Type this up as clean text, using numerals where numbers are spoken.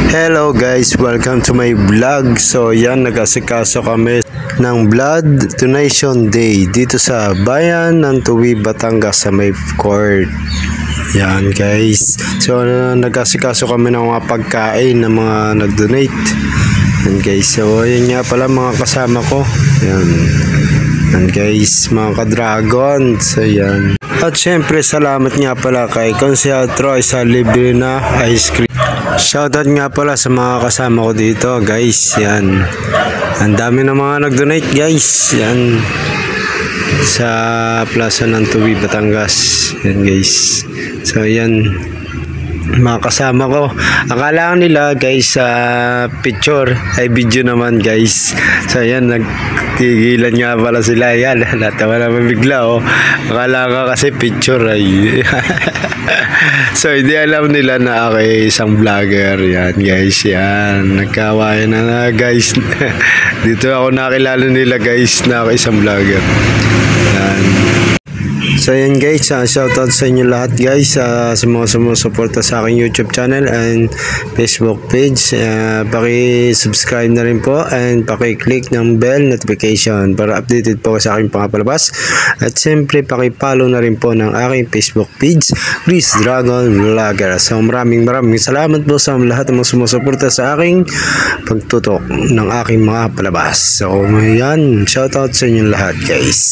Hello guys, welcome to my vlog. So yan, nag-asikaso kami ng Blood Donation Day dito sa bayan ng Tuwi, Batangas sa may court. Yan guys. So nag-asikaso kami ng mga pagkain ng mga nag-donate. Yan guys. So yan nga pala mga kasama ko. Yan. Yan guys, mga ka-dragon. So yan. At syempre salamat nga pala kay Consel Troy sa libre na ice cream. Shoutout nga pala sa mga kasama ko dito guys. Yan. Ang dami na mga nag-donate guys. Yan. Sa plaza ng Tuwi, Batangas. Yan guys. So yan. Mga kasama ko. Akala nila guys sa picture ay video naman guys. So yan, nagtigilan nga pala sila. Yan, natawa naman bigla oh. Akala ka kasi picture ay. So hindi alam nila na ako isang vlogger. Yan guys, yan. Nagkawayan na guys. Dito ako nakilala nila guys na ako isang vlogger. Yan. So yan guys, shoutout sa inyo lahat guys, sa mga sumusuporta sa aking YouTube channel and Facebook page. Paki-subscribe na rin po and paki-click ng bell notification para updated po sa aking pangapalabas. At siyempre paki-follow na rin po ng aking Facebook page, Chris Dragon Vlogger. So maraming salamat po sa lahat ng mga sumusuporta sa aking pagtutok ng aking mga palabas. So yan, shoutout sa inyo lahat guys.